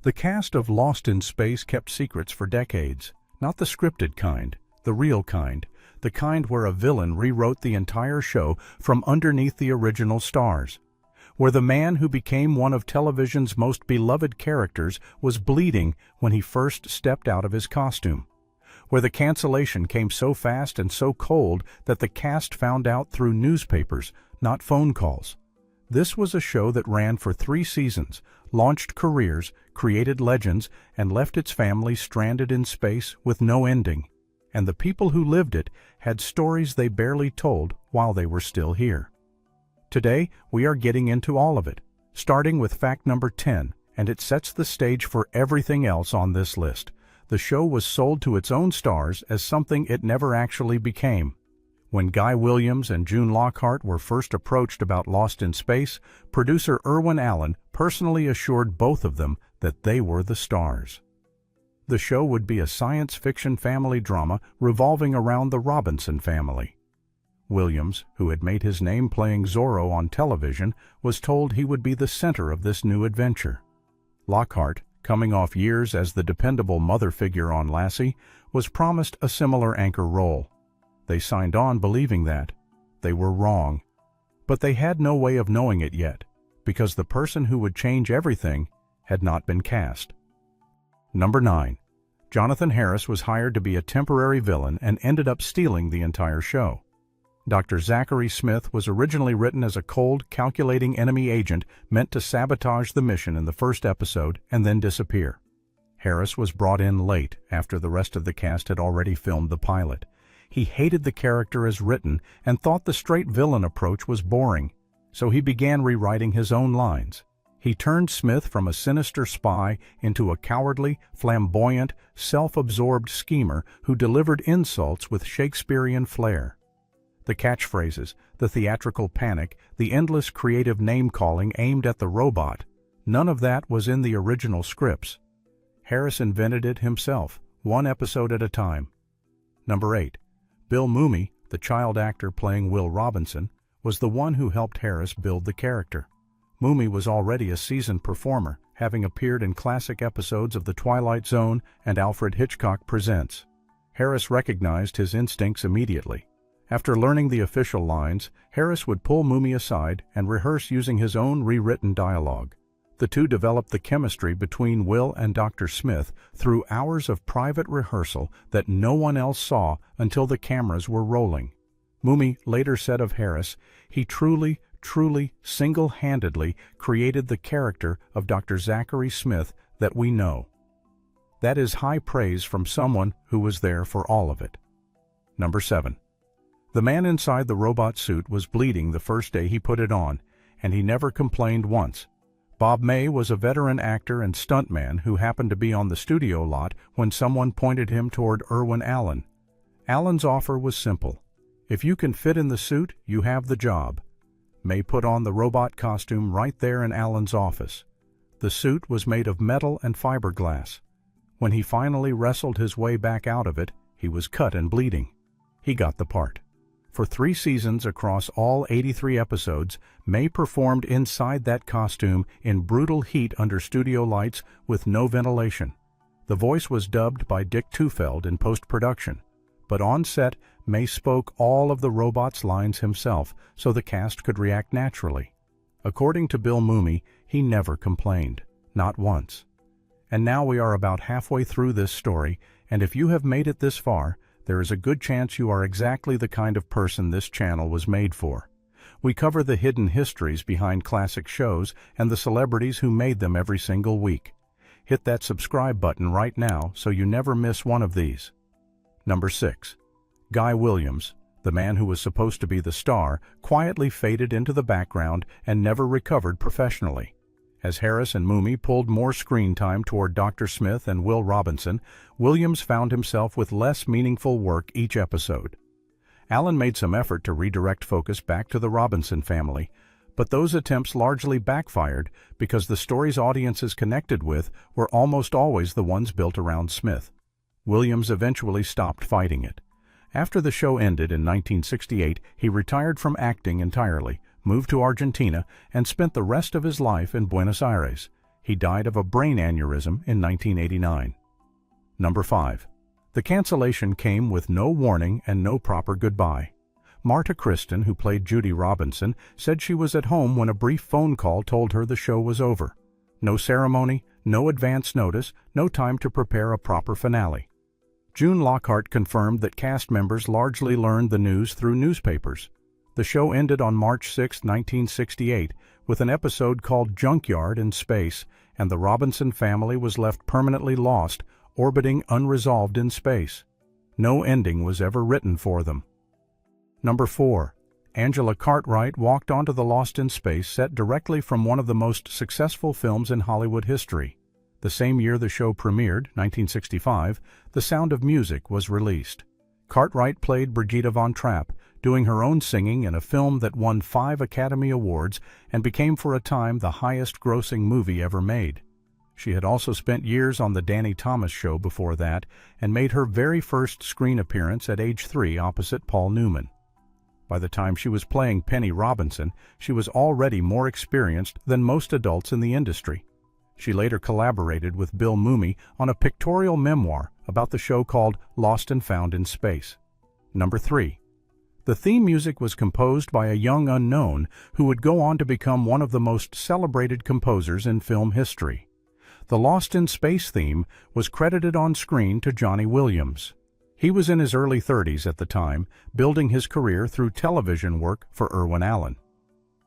The cast of Lost in Space kept secrets for decades, not the scripted kind, the real kind, the kind where a villain rewrote the entire show from underneath the original stars, where the man who became one of television's most beloved characters was bleeding when he first stepped out of his costume, where the cancellation came so fast and so cold that the cast found out through newspapers, not phone calls. This was a show that ran for 3 seasons, launched careers, created legends, and left its family stranded in space with no ending. And the people who lived it had stories they barely told while they were still here. Today, we are getting into all of it, starting with fact number 10, and it sets the stage for everything else on this list. The show was sold to its own stars as something it never actually became. When Guy Williams and June Lockhart were first approached about Lost in Space, producer Irwin Allen personally assured both of them that they were the stars. The show would be a science fiction family drama revolving around the Robinson family. Williams, who had made his name playing Zorro on television, was told he would be the center of this new adventure. Lockhart, coming off years as the dependable mother figure on Lassie, was promised a similar anchor role. They signed on believing that. They were wrong. But they had no way of knowing it yet, because the person who would change everything had not been cast. Number 9. Jonathan Harris was hired to be a temporary villain and ended up stealing the entire show. Dr. Zachary Smith was originally written as a cold, calculating enemy agent meant to sabotage the mission in the first episode and then disappear. Harris was brought in late after the rest of the cast had already filmed the pilot. He hated the character as written and thought the straight villain approach was boring, so he began rewriting his own lines. He turned Smith from a sinister spy into a cowardly, flamboyant, self-absorbed schemer who delivered insults with Shakespearean flair. The catchphrases, the theatrical panic, the endless creative name-calling aimed at the robot, none of that was in the original scripts. Harris invented it himself, 1 episode at a time. Number 8. Bill Mumy, the child actor playing Will Robinson, was the one who helped Harris build the character. Mumy was already a seasoned performer, having appeared in classic episodes of The Twilight Zone and Alfred Hitchcock Presents. Harris recognized his instincts immediately. After learning the official lines, Harris would pull Mumy aside and rehearse using his own rewritten dialogue. The two developed the chemistry between Will and Dr. Smith through hours of private rehearsal that no one else saw until the cameras were rolling. Mumy later said of Harris, he truly, single-handedly created the character of Dr. Zachary Smith that we know. That is high praise from someone who was there for all of it. Number 7. The man inside the robot suit was bleeding the first day he put it on, and he never complained once. Bob May was a veteran actor and stuntman who happened to be on the studio lot when someone pointed him toward Irwin Allen. Allen's offer was simple. If you can fit in the suit, you have the job. May put on the robot costume right there in Allen's office. The suit was made of metal and fiberglass. When he finally wrestled his way back out of it, he was cut and bleeding. He got the part. For 3 seasons across all 83 episodes, May performed inside that costume in brutal heat under studio lights with no ventilation. The voice was dubbed by Dick Tufeld in post-production, but on set, May spoke all of the robot's lines himself so the cast could react naturally. According to Bill Mumy, he never complained, not once. And now we are about halfway through this story, and if you have made it this far, there is a good chance you are exactly the kind of person this channel was made for. We cover the hidden histories behind classic shows and the celebrities who made them every single week. Hit that subscribe button right now so you never miss one of these. Number 6. Guy Williams, the man who was supposed to be the star, quietly faded into the background and never recovered professionally. As Harris and Mumy pulled more screen time toward Dr. Smith and Will Robinson, Williams found himself with less meaningful work each episode. Allen made some effort to redirect focus back to the Robinson family, but those attempts largely backfired because the stories audiences connected with were almost always the ones built around Smith. Williams eventually stopped fighting it. After the show ended in 1968, he retired from acting entirely, moved to Argentina, and spent the rest of his life in Buenos Aires. He died of a brain aneurysm in 1989. Number 5. The cancellation came with no warning and no proper goodbye. Marta Kristen, who played Judy Robinson, said she was at home when a brief phone call told her the show was over. No ceremony, no advance notice, no time to prepare a proper finale. June Lockhart confirmed that cast members largely learned the news through newspapers. The show ended on March 6, 1968, with an episode called Junkyard in Space, and the Robinson family was left permanently lost, orbiting unresolved in space. No ending was ever written for them. Number 4. Angela Cartwright walked onto the Lost in Space set directly from one of the most successful films in Hollywood history. The same year the show premiered, 1965, The Sound of Music was released. Cartwright played Brigida Von Trapp, doing her own singing in a film that won 5 Academy Awards and became for a time the highest-grossing movie ever made. She had also spent years on The Danny Thomas Show before that and made her very first screen appearance at age 3 opposite Paul Newman. By the time she was playing Penny Robinson, she was already more experienced than most adults in the industry. She later collaborated with Bill Mumy on a pictorial memoir about the show called Lost and Found in Space. Number 3. The theme music was composed by a young unknown who would go on to become one of the most celebrated composers in film history. The Lost in Space theme was credited on screen to Johnny Williams. He was in his early 30s at the time, building his career through television work for Irwin Allen.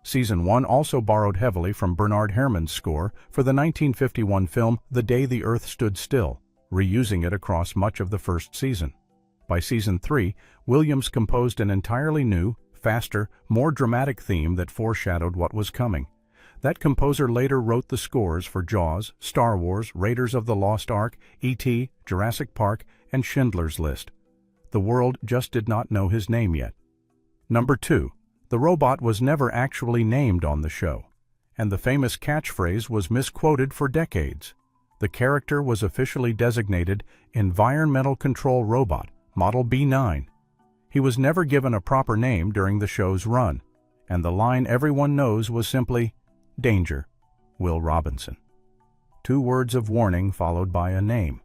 Season 1 also borrowed heavily from Bernard Herrmann's score for the 1951 film The Day the Earth Stood Still, reusing it across much of the first season. By Season 3, Williams composed an entirely new, faster, more dramatic theme that foreshadowed what was coming. That composer later wrote the scores for Jaws, Star Wars, Raiders of the Lost Ark, E.T., Jurassic Park, and Schindler's List. The world just did not know his name yet. Number 2. The robot was never actually named on the show, and the famous catchphrase was misquoted for decades. The character was officially designated Environmental Control Robot, Model B9. He was never given a proper name during the show's run, and the line everyone knows was simply, "Danger, Will Robinson." 2 words of warning followed by a name.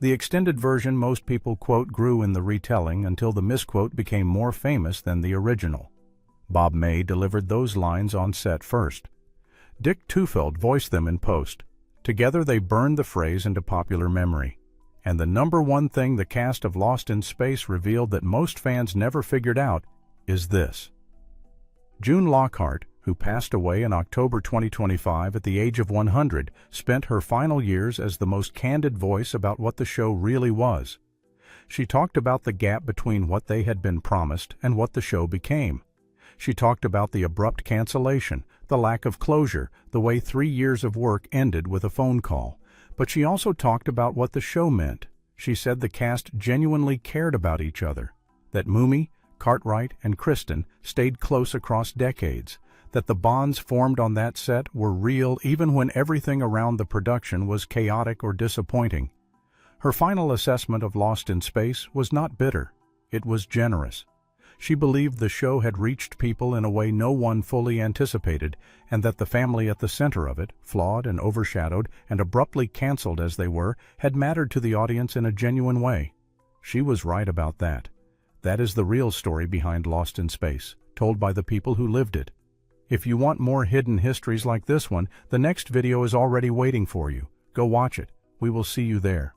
The extended version most people quote grew in the retelling until the misquote became more famous than the original. Bob May delivered those lines on set first. Dick Tufeld voiced them in post. Together they burned the phrase into popular memory. And the number one thing the cast of Lost in Space revealed that most fans never figured out is this. June Lockhart, who passed away in October 2025 at the age of 100, spent her final years as the most candid voice about what the show really was. She talked about the gap between what they had been promised and what the show became. She talked about the abrupt cancellation, the lack of closure, the way 3 years of work ended with a phone call. But she also talked about what the show meant. She said the cast genuinely cared about each other, that Mumy, Cartwright, and Kristen stayed close across decades, that the bonds formed on that set were real even when everything around the production was chaotic or disappointing. Her final assessment of Lost in Space was not bitter. It was generous. She believed the show had reached people in a way no one fully anticipated, and that the family at the center of it, flawed and overshadowed and abruptly canceled as they were, had mattered to the audience in a genuine way. She was right about that. That is the real story behind Lost in Space, told by the people who lived it. If you want more hidden histories like this one, the next video is already waiting for you. Go watch it. We will see you there.